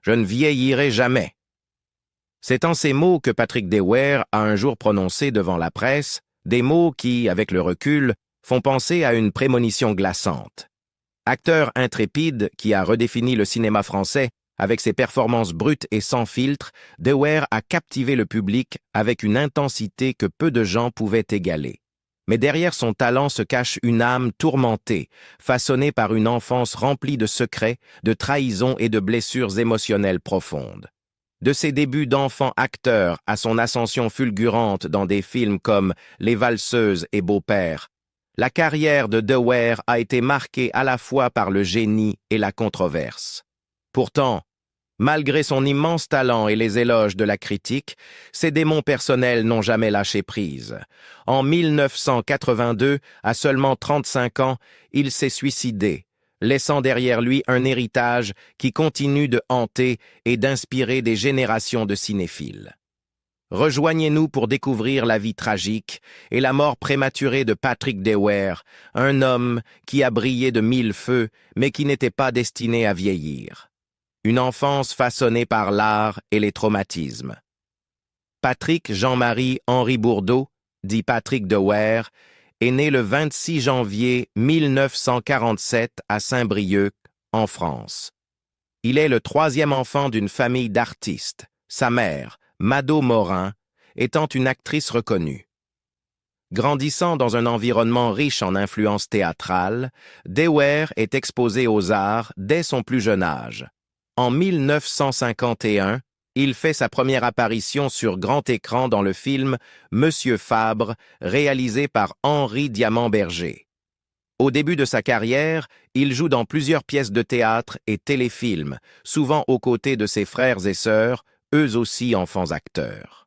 Je ne vieillirai jamais. C'est en ces mots que Patrick Dewar a un jour prononcé devant la presse, des mots qui, avec le recul, font penser à une prémonition glaçante. Acteur intrépide qui a redéfini le cinéma français avec ses performances brutes et sans filtre, Dewar a captivé le public avec une intensité que peu de gens pouvaient égaler. Mais derrière son talent se cache une âme tourmentée, façonnée par une enfance remplie de secrets, de trahisons et de blessures émotionnelles profondes. De ses débuts d'enfant acteur à son ascension fulgurante dans des films comme Les Valseuses et Beau-Père, la carrière de Dewar a été marquée à la fois par le génie et la controverse. Pourtant, malgré son immense talent et les éloges de la critique, ses démons personnels n'ont jamais lâché prise. En 1982, à seulement 35 ans, il s'est suicidé, laissant derrière lui un héritage qui continue de hanter et d'inspirer des générations de cinéphiles. Rejoignez-nous pour découvrir la vie tragique et la mort prématurée de Patrick Dewar, un homme qui a brillé de mille feux, mais qui n'était pas destiné à vieillir. Une enfance façonnée par l'art et les traumatismes. Patrick Jean-Marie Henri Bourdeau, dit Patrick Dewar, est né le 26 janvier 1947 à Saint-Brieuc, en France. Il est le troisième enfant d'une famille d'artistes, sa mère, Mado Morin, étant une actrice reconnue. Grandissant dans un environnement riche en influences théâtrales, Dewar est exposé aux arts dès son plus jeune âge. En 1951, il fait sa première apparition sur grand écran dans le film Monsieur Fabre, réalisé par Henri Diamant-Berger. Au début de sa carrière, il joue dans plusieurs pièces de théâtre et téléfilms, souvent aux côtés de ses frères et sœurs, eux aussi enfants acteurs.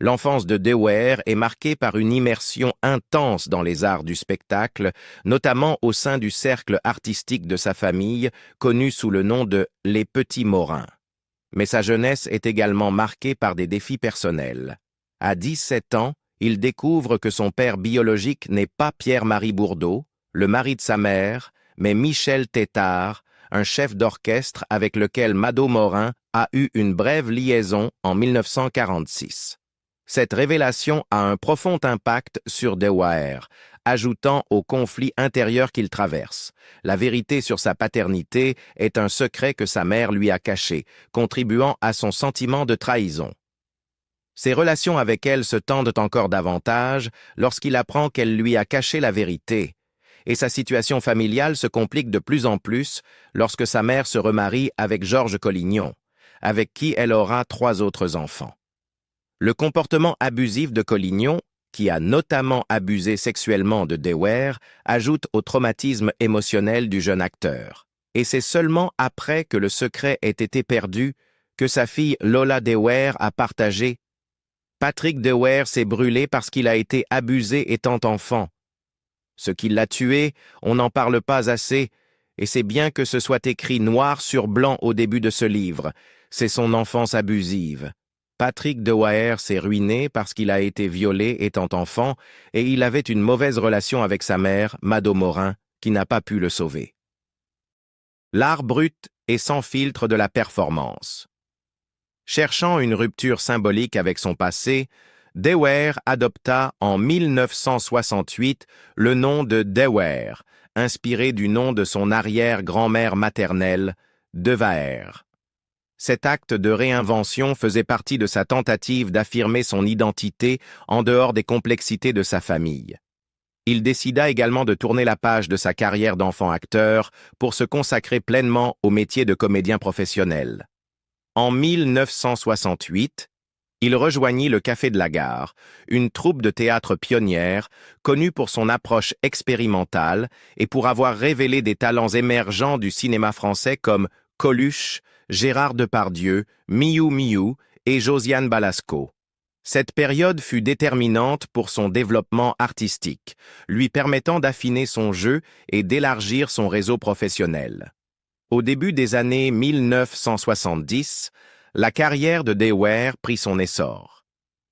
L'enfance de Dewar est marquée par une immersion intense dans les arts du spectacle, notamment au sein du cercle artistique de sa famille, connu sous le nom de « Les Petits Morins ». Mais sa jeunesse est également marquée par des défis personnels. À 17 ans, il découvre que son père biologique n'est pas Pierre-Marie Bourdeau, le mari de sa mère, mais Michel Tétart, un chef d'orchestre avec lequel Mado Morin a eu une brève liaison en 1946. Cette révélation a un profond impact sur Dewar, ajoutant au conflit intérieur qu'il traverse. La vérité sur sa paternité est un secret que sa mère lui a caché, contribuant à son sentiment de trahison. Ses relations avec elle se tendent encore davantage lorsqu'il apprend qu'elle lui a caché la vérité, et sa situation familiale se complique de plus en plus lorsque sa mère se remarie avec Georges Collignon, avec qui elle aura 3 autres enfants. Le comportement abusif de Collignon, qui a notamment abusé sexuellement de Dewar, ajoute au traumatisme émotionnel du jeune acteur. Et c'est seulement après que le secret ait été perdu que sa fille Lola Dewar a partagé « Patrick Dewar s'est brûlé parce qu'il a été abusé étant enfant. Ce qui l'a tué, on n'en parle pas assez, et c'est bien que ce soit écrit noir sur blanc au début de ce livre. C'est son enfance abusive. Patrick Dewar s'est ruiné parce qu'il a été violé étant enfant et il avait une mauvaise relation avec sa mère, Mado Morin, qui n'a pas pu le sauver. » L'art brut et sans filtre de la performance. Cherchant une rupture symbolique avec son passé, Dewar adopta en 1968 le nom de Dewar, inspiré du nom de son arrière-grand-mère maternelle, Dewaer. Cet acte de réinvention faisait partie de sa tentative d'affirmer son identité en dehors des complexités de sa famille. Il décida également de tourner la page de sa carrière d'enfant acteur pour se consacrer pleinement au métier de comédien professionnel. En 1968, il rejoignit le Café de la Gare, une troupe de théâtre pionnière, connue pour son approche expérimentale et pour avoir révélé des talents émergents du cinéma français comme Coluche, Gérard Depardieu, Miou Miou et Josiane Balasco. Cette période fut déterminante pour son développement artistique, lui permettant d'affiner son jeu et d'élargir son réseau professionnel. Au début des années 1970, la carrière de Dewar prit son essor.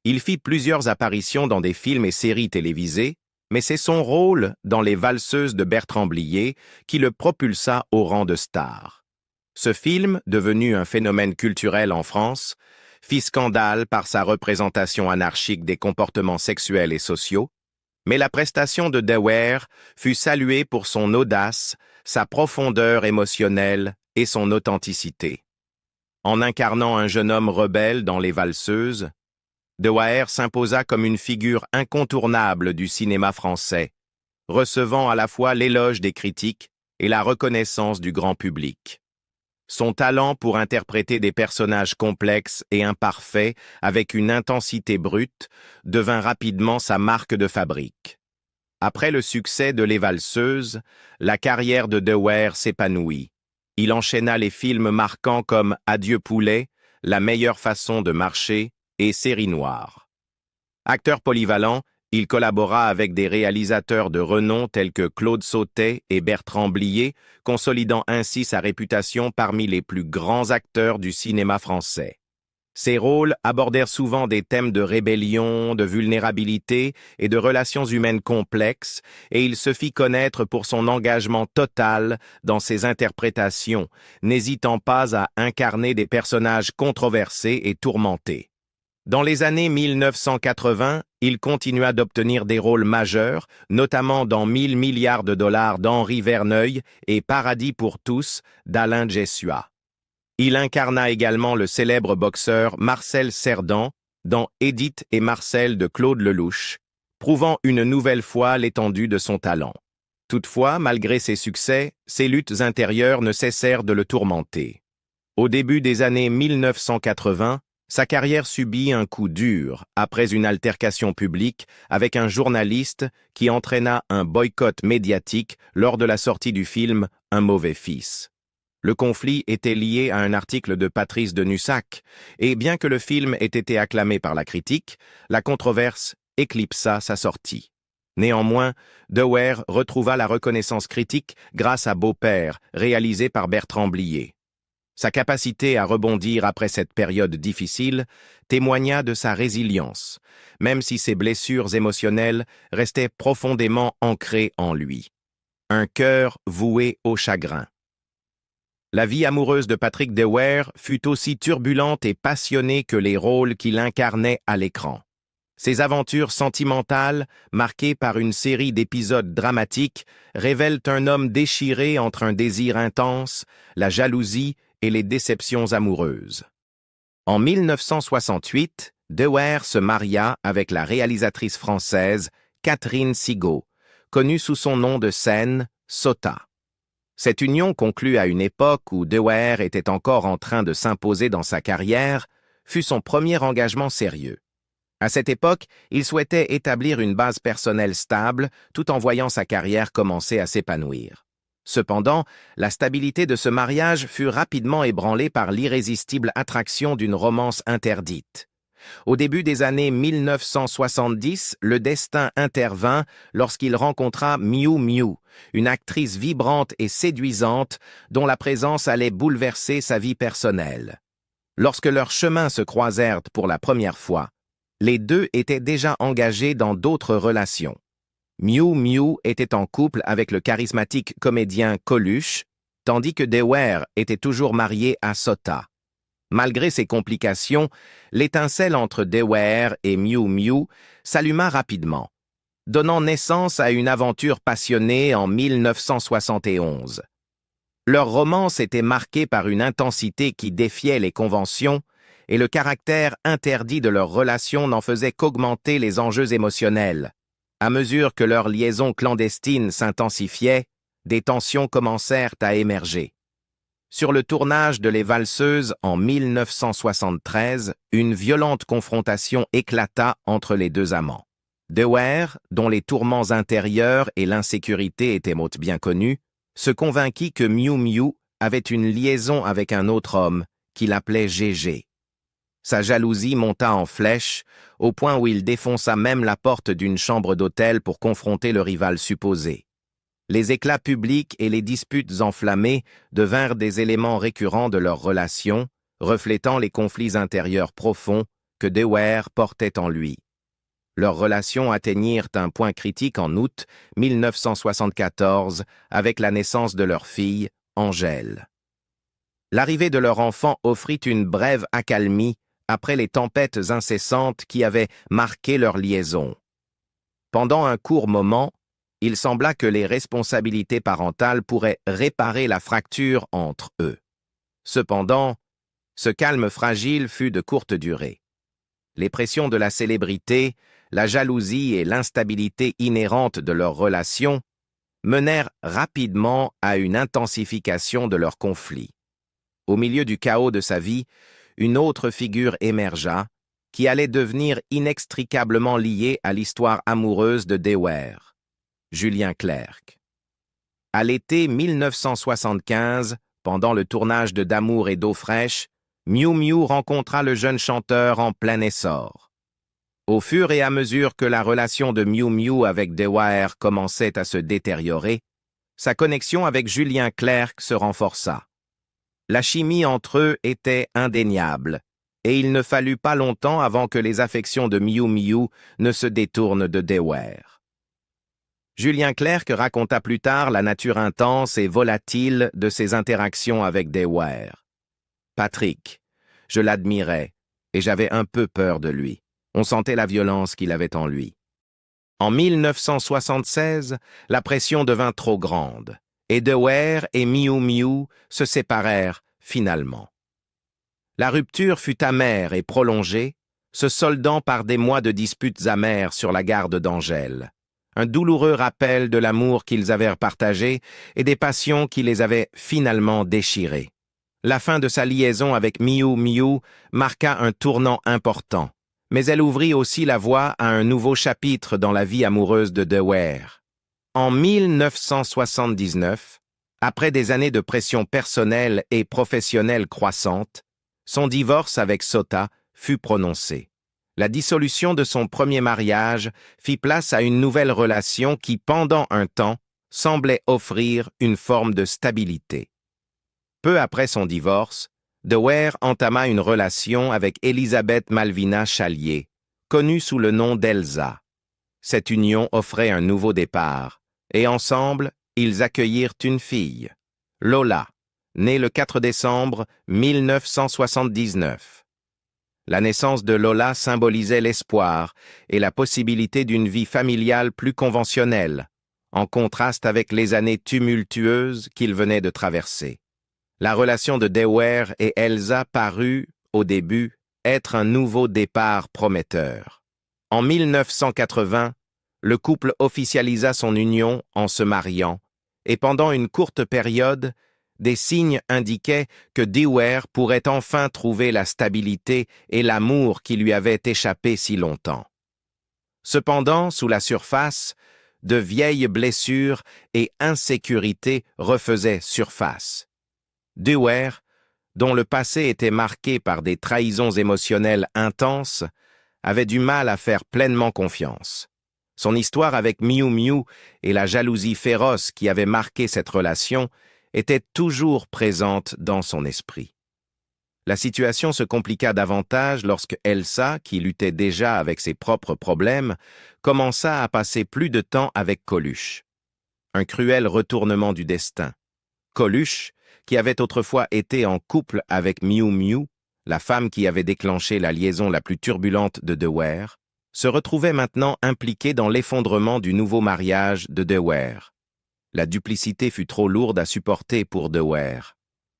Il fit plusieurs apparitions dans des films et séries télévisées, mais c'est son rôle dans Les Valseuses de Bertrand Blier qui le propulsa au rang de star. Ce film, devenu un phénomène culturel en France, fit scandale par sa représentation anarchique des comportements sexuels et sociaux, mais la prestation de De Weer fut saluée pour son audace, sa profondeur émotionnelle et son authenticité. En incarnant un jeune homme rebelle dans Les Valseuses, De Weer s'imposa comme une figure incontournable du cinéma français, recevant à la fois l'éloge des critiques et la reconnaissance du grand public. Son talent pour interpréter des personnages complexes et imparfaits avec une intensité brute devint rapidement sa marque de fabrique. Après le succès de Les Valseuses, la carrière de De Weer s'épanouit. Il enchaîna les films marquants comme Adieu poulet, La meilleure façon de marcher et Série noire. Acteur polyvalent, il collabora avec des réalisateurs de renom tels que Claude Sautet et Bertrand Blier, consolidant ainsi sa réputation parmi les plus grands acteurs du cinéma français. Ses rôles abordèrent souvent des thèmes de rébellion, de vulnérabilité et de relations humaines complexes, et il se fit connaître pour son engagement total dans ses interprétations, n'hésitant pas à incarner des personnages controversés et tourmentés. Dans les années 1980, il continua d'obtenir des rôles majeurs, notamment dans 1000 milliards de dollars d'Henri Verneuil et Paradis pour tous d'Alain Jessuat. Il incarna également le célèbre boxeur Marcel Cerdan dans Édith et Marcel de Claude Lelouch, prouvant une nouvelle fois l'étendue de son talent. Toutefois, malgré ses succès, ses luttes intérieures ne cessèrent de le tourmenter. Au début des années 1980, sa carrière subit un coup dur après une altercation publique avec un journaliste qui entraîna un boycott médiatique lors de la sortie du film Un mauvais fils. Le conflit était lié à un article de Patrice Denussac, et bien que le film ait été acclamé par la critique, la controverse éclipsa sa sortie. Néanmoins, De Weer retrouva la reconnaissance critique grâce à Beau-père, réalisé par Bertrand Blier. Sa capacité à rebondir après cette période difficile témoigna de sa résilience, même si ses blessures émotionnelles restaient profondément ancrées en lui. Un cœur voué au chagrin. La vie amoureuse de Patrick De Weer fut aussi turbulente et passionnée que les rôles qu'il incarnait à l'écran. Ses aventures sentimentales, marquées par une série d'épisodes dramatiques, révèlent un homme déchiré entre un désir intense, la jalousie et les déceptions amoureuses. En 1968, De Weer se maria avec la réalisatrice française Catherine Sigaud, connue sous son nom de scène Sota. Cette union, conclue à une époque où De Weer était encore en train de s'imposer dans sa carrière, fut son premier engagement sérieux. À cette époque, il souhaitait établir une base personnelle stable tout en voyant sa carrière commencer à s'épanouir. Cependant, la stabilité de ce mariage fut rapidement ébranlée par l'irrésistible attraction d'une romance interdite. Au début des années 1970, le destin intervint lorsqu'il rencontra Miu Miu, une actrice vibrante et séduisante dont la présence allait bouleverser sa vie personnelle. Lorsque leurs chemins se croisèrent pour la première fois, les deux étaient déjà engagés dans d'autres relations. Miu Miu était en couple avec le charismatique comédien Coluche, tandis que De Weer était toujours marié à Sota. Malgré ces complications, l'étincelle entre De Weer et Miu Miu s'alluma rapidement, donnant naissance à une aventure passionnée en 1971. Leur romance était marquée par une intensité qui défiait les conventions, et le caractère interdit de leur relation n'en faisait qu'augmenter les enjeux émotionnels. À mesure que leur liaison clandestine s'intensifiait, des tensions commencèrent à émerger. Sur le tournage de Les Valseuses en 1973, une violente confrontation éclata entre les deux amants. De Weer, dont les tourments intérieurs et l'insécurité étaient bien connus, se convainquit que Miu Miu avait une liaison avec un autre homme, qu'il appelait Gégé. Sa jalousie monta en flèche, au point où il défonça même la porte d'une chambre d'hôtel pour confronter le rival supposé. Les éclats publics et les disputes enflammées devinrent des éléments récurrents de leur relation, reflétant les conflits intérieurs profonds que De Weer portait en lui. Leurs relations atteignirent un point critique en août 1974 avec la naissance de leur fille, Angèle. L'arrivée de leur enfant offrit une brève accalmie après les tempêtes incessantes qui avaient marqué leur liaison. Pendant un court moment, il sembla que les responsabilités parentales pourraient réparer la fracture entre eux. Cependant, ce calme fragile fut de courte durée. Les pressions de la célébrité, la jalousie et l'instabilité inhérente de leur relation menèrent rapidement à une intensification de leur conflit. Au milieu du chaos de sa vie, une autre figure émergea, qui allait devenir inextricablement liée à l'histoire amoureuse de Dewey, Julien Clerc. À l'été 1975, pendant le tournage de D'amour et d'eau fraîche, Miou Miou rencontra le jeune chanteur en plein essor. Au fur et à mesure que la relation de Miou Miou avec Dewey commençait à se détériorer, sa connexion avec Julien Clerc se renforça. La chimie entre eux était indéniable, et il ne fallut pas longtemps avant que les affections de Miou Miou ne se détournent de Dewey. Julien Clerc raconta plus tard la nature intense et volatile de ses interactions avec Dewey. Patrick, je l'admirais, et j'avais un peu peur de lui. On sentait la violence qu'il avait en lui. En 1976, la pression devint trop grande, et Dewey et Miou Miou se séparèrent finalement. La rupture fut amère et prolongée, se soldant par des mois de disputes amères sur la garde d'Angèle. Un douloureux rappel de l'amour qu'ils avaient partagé et des passions qui les avaient finalement déchirés. La fin de sa liaison avec Miou Miou marqua un tournant important, mais elle ouvrit aussi la voie à un nouveau chapitre dans la vie amoureuse de Dewey. En 1979, après des années de pression personnelle et professionnelle croissante, son divorce avec Sota fut prononcé. La dissolution de son premier mariage fit place à une nouvelle relation qui, pendant un temps, semblait offrir une forme de stabilité. Peu après son divorce, Dewey entama une relation avec Elisabeth Malvina Chalier, connue sous le nom d'Elsa. Cette union offrait un nouveau départ, et ensemble, ils accueillirent une fille, Lola, née le 4 décembre 1979. La naissance de Lola symbolisait l'espoir et la possibilité d'une vie familiale plus conventionnelle, en contraste avec les années tumultueuses qu'il venait de traverser. La relation de Dewey et Elsa parut, au début, être un nouveau départ prometteur. En 1980, le couple officialisa son union en se mariant, et pendant une courte période, des signes indiquaient que Dewey pourrait enfin trouver la stabilité et l'amour qui lui avaient échappé si longtemps. Cependant, sous la surface, de vieilles blessures et insécurités refaisaient surface. Dewey, dont le passé était marqué par des trahisons émotionnelles intenses, avait du mal à faire pleinement confiance. Son histoire avec Miou Miou et la jalousie féroce qui avait marqué cette relation était toujours présente dans son esprit. La situation se compliqua davantage lorsque Elsa, qui luttait déjà avec ses propres problèmes, commença à passer plus de temps avec Coluche. Un cruel retournement du destin. Coluche, qui avait autrefois été en couple avec Miou Miou, la femme qui avait déclenché la liaison la plus turbulente de Dewey, se retrouvait maintenant impliqué dans l'effondrement du nouveau mariage de Dewey. La duplicité fut trop lourde à supporter pour Dewey.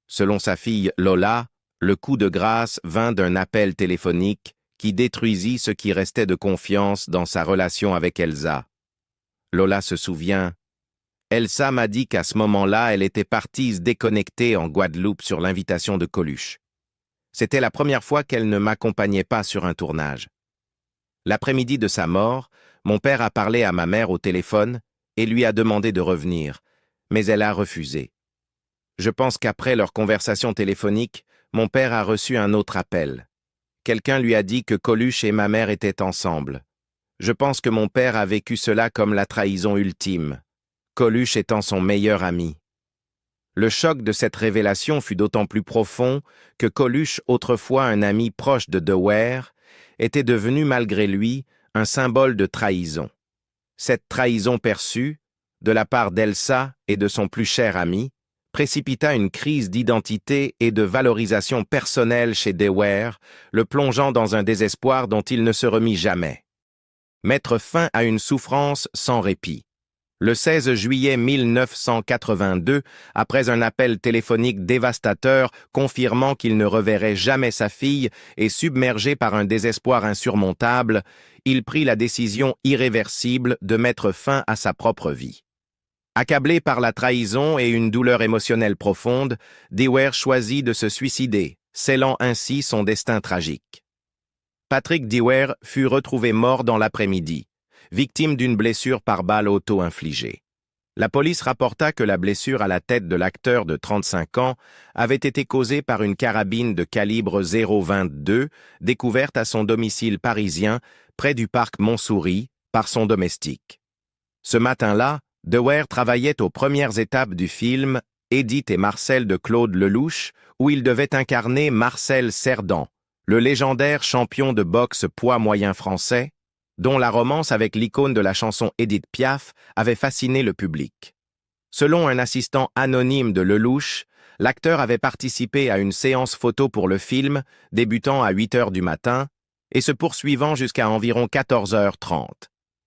Selon sa fille Lola, le coup de grâce vint d'un appel téléphonique qui détruisit ce qui restait de confiance dans sa relation avec Elsa. Lola se souvient. Elsa m'a dit qu'à ce moment-là, elle était partie se déconnecter en Guadeloupe sur l'invitation de Coluche. C'était la première fois qu'elle ne m'accompagnait pas sur un tournage. L'après-midi de sa mort, mon père a parlé à ma mère au téléphone et lui a demandé de revenir, mais elle a refusé. Je pense qu'après leur conversation téléphonique, mon père a reçu un autre appel. Quelqu'un lui a dit que Coluche et ma mère étaient ensemble. Je pense que mon père a vécu cela comme la trahison ultime, Coluche étant son meilleur ami. Le choc de cette révélation fut d'autant plus profond que Coluche, autrefois un ami proche de Dewey, était devenu malgré lui un symbole de trahison. Cette trahison perçue, de la part d'Elsa et de son plus cher ami, précipita une crise d'identité et de valorisation personnelle chez Dewar, le plongeant dans un désespoir dont il ne se remit jamais. Mettre fin à une souffrance sans répit. Le 16 juillet 1982, après un appel téléphonique dévastateur confirmant qu'il ne reverrait jamais sa fille et submergé par un désespoir insurmontable, il prit la décision irréversible de mettre fin à sa propre vie. Accablé par la trahison et une douleur émotionnelle profonde, Dewar choisit de se suicider, scellant ainsi son destin tragique. Patrick Dewar fut retrouvé mort dans l'après-midi, victime d'une blessure par balle auto-infligée. La police rapporta que la blessure à la tête de l'acteur de 35 ans avait été causée par une carabine de calibre .022 découverte à son domicile parisien près du parc Montsouris par son domestique. Ce matin-là, Dewar travaillait aux premières étapes du film Édith et Marcel de Claude Lelouch, où il devait incarner Marcel Cerdan, le légendaire champion de boxe poids moyen français, dont la romance avec l'icône de la chanson Édith Piaf avait fasciné le public. Selon un assistant anonyme de Lelouch, l'acteur avait participé à une séance photo pour le film, débutant à 8 heures du matin et se poursuivant jusqu'à environ 14h30.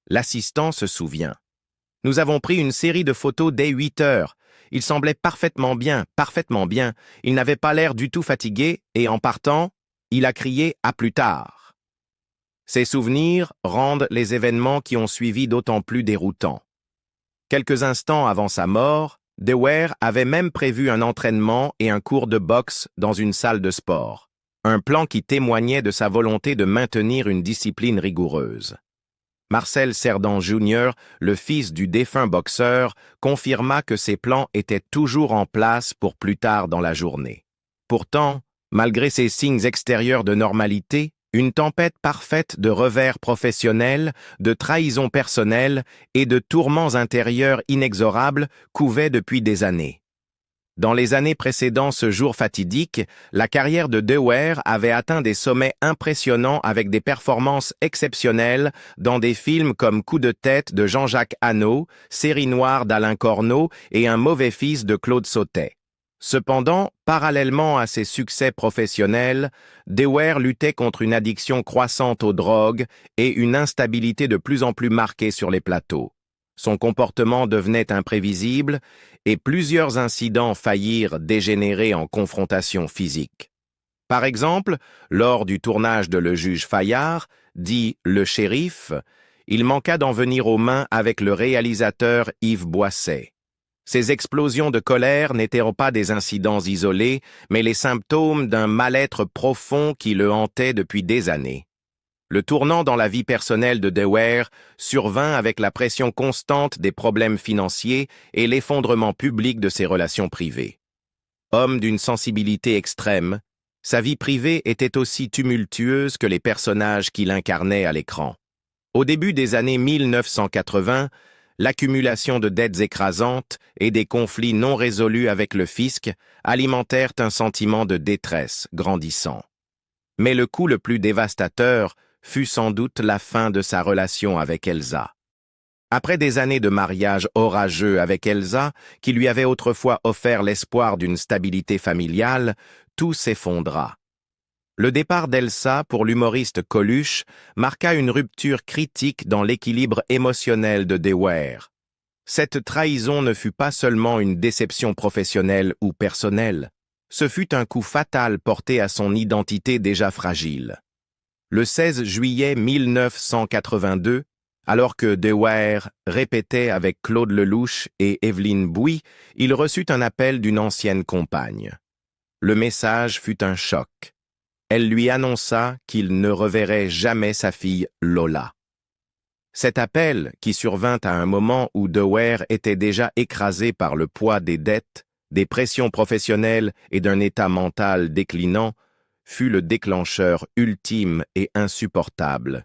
L'assistant se souvient. « Nous avons pris une série de photos dès 8 heures. Il semblait parfaitement bien. Il n'avait pas l'air du tout fatigué et en partant, il a crié « à plus tard ». Ces souvenirs rendent les événements qui ont suivi d'autant plus déroutants. Quelques instants avant sa mort, Dewar avait même prévu un entraînement et un cours de boxe dans une salle de sport, un plan qui témoignait de sa volonté de maintenir une discipline rigoureuse. Marcel Cerdan Jr., le fils du défunt boxeur, confirma que ces plans étaient toujours en place pour plus tard dans la journée. Pourtant, malgré ces signes extérieurs de normalité, une tempête parfaite de revers professionnels, de trahisons personnelles et de tourments intérieurs inexorables couvait depuis des années. Dans les années précédant ce jour fatidique, la carrière de Dewar avait atteint des sommets impressionnants avec des performances exceptionnelles dans des films comme Coup de tête de Jean-Jacques Hano, Série noire d'Alain Corneau et Un mauvais fils de Claude Sautet. Cependant, parallèlement à ses succès professionnels, Dewar luttait contre une addiction croissante aux drogues et une instabilité de plus en plus marquée sur les plateaux. Son comportement devenait imprévisible et plusieurs incidents faillirent dégénérer en confrontation physique. Par exemple, lors du tournage de Le Juge Fayard, dit Le Shérif, il manqua d'en venir aux mains avec le réalisateur Yves Boisset. Ces explosions de colère n'étaient pas des incidents isolés, mais les symptômes d'un mal-être profond qui le hantait depuis des années. Le tournant dans la vie personnelle de Dewar survint avec la pression constante des problèmes financiers et l'effondrement public de ses relations privées. Homme d'une sensibilité extrême, sa vie privée était aussi tumultueuse que les personnages qu'il incarnait à l'écran. Au début des années 1980, l'accumulation de dettes écrasantes et des conflits non résolus avec le fisc alimentèrent un sentiment de détresse grandissant. Mais le coup le plus dévastateur fut sans doute la fin de sa relation avec Elsa. Après des années de mariage orageux avec Elsa, qui lui avait autrefois offert l'espoir d'une stabilité familiale, tout s'effondra. Le départ d'Elsa pour l'humoriste Coluche marqua une rupture critique dans l'équilibre émotionnel de Dewar. Cette trahison ne fut pas seulement une déception professionnelle ou personnelle, ce fut un coup fatal porté à son identité déjà fragile. Le 16 juillet 1982, alors que Dewar répétait avec Claude Lelouch et Evelyne Bouy, il reçut un appel d'une ancienne compagne. Le message fut un choc. Elle lui annonça qu'il ne reverrait jamais sa fille Lola. Cet appel, qui survint à un moment où Dewar était déjà écrasé par le poids des dettes, des pressions professionnelles et d'un état mental déclinant, fut le déclencheur ultime et insupportable.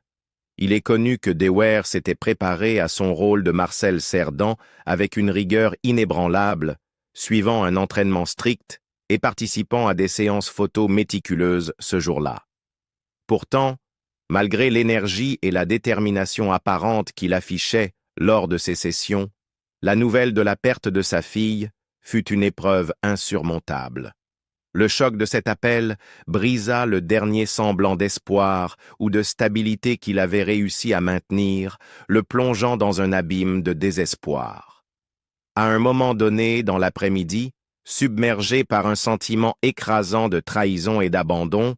Il est connu que Dewar s'était préparé à son rôle de Marcel Cerdan avec une rigueur inébranlable, suivant un entraînement strict et participant à des séances photos méticuleuses ce jour-là. Pourtant, malgré l'énergie et la détermination apparente qu'il affichait lors de ces sessions, la nouvelle de la perte de sa fille fut une épreuve insurmontable. Le choc de cet appel brisa le dernier semblant d'espoir ou de stabilité qu'il avait réussi à maintenir, le plongeant dans un abîme de désespoir. À un moment donné, dans l'après-midi, submergé par un sentiment écrasant de trahison et d'abandon,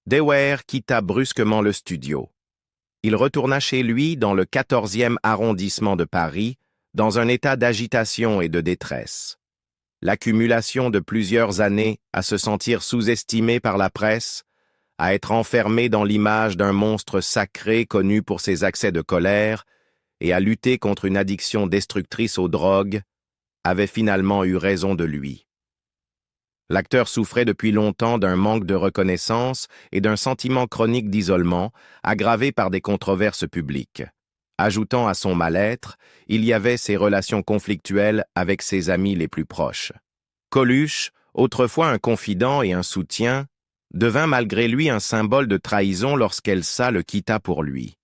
Dewey quitta brusquement le studio. Il retourna chez lui dans le 14e arrondissement de Paris, dans un état d'agitation et de détresse. L'accumulation de plusieurs années à se sentir sous-estimé par la presse, à être enfermé dans l'image d'un monstre sacré connu pour ses accès de colère et à lutter contre une addiction destructrice aux drogues, avait finalement eu raison de lui. L'acteur souffrait depuis longtemps d'un manque de reconnaissance et d'un sentiment chronique d'isolement, aggravé par des controverses publiques. Ajoutant à son mal-être, il y avait ses relations conflictuelles avec ses amis les plus proches. Coluche, autrefois un confident et un soutien, devint malgré lui un symbole de trahison lorsqu'Elsa le quitta pour lui.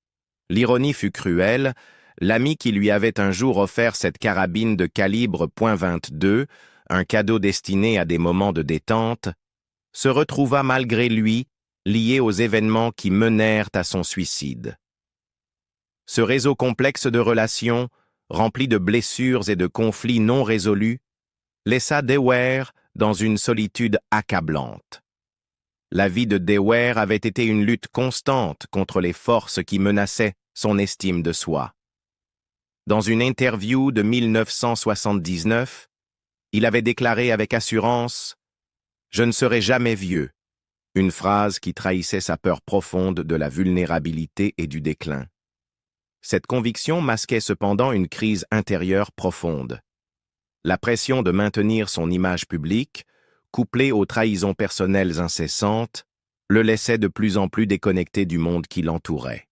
L'ironie fut cruelle, l'ami qui lui avait un jour offert cette carabine de calibre .22, un cadeau destiné à des moments de détente, se retrouva malgré lui lié aux événements qui menèrent à son suicide. Ce réseau complexe de relations, rempli de blessures et de conflits non résolus, laissa Dewey dans une solitude accablante. La vie de Dewey avait été une lutte constante contre les forces qui menaçaient son estime de soi. Dans une interview de 1979, il avait déclaré avec assurance « Je ne serai jamais vieux », une phrase qui trahissait sa peur profonde de la vulnérabilité et du déclin. Cette conviction masquait cependant une crise intérieure profonde. La pression de maintenir son image publique, couplée aux trahisons personnelles incessantes, le laissait de plus en plus déconnecté du monde qui l'entourait.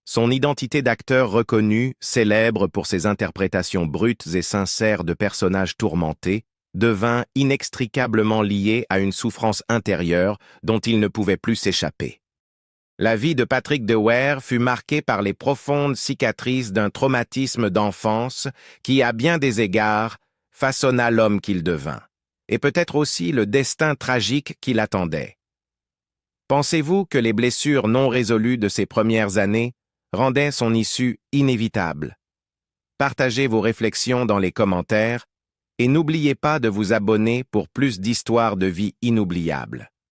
Son identité d'acteur reconnu, célèbre pour ses interprétations brutes et sincères de personnages tourmentés, devint inextricablement liée à une souffrance intérieure dont il ne pouvait plus s'échapper. La vie de Patrick Dewey fut marquée par les profondes cicatrices d'un traumatisme d'enfance qui, à bien des égards, façonna l'homme qu'il devint, et peut-être aussi le destin tragique qui l'attendait. Pensez-vous que les blessures non résolues de ces premières années rendaient son issue inévitable? Partagez vos réflexions dans les commentaires et n'oubliez pas de vous abonner pour plus d'histoires de vie inoubliables.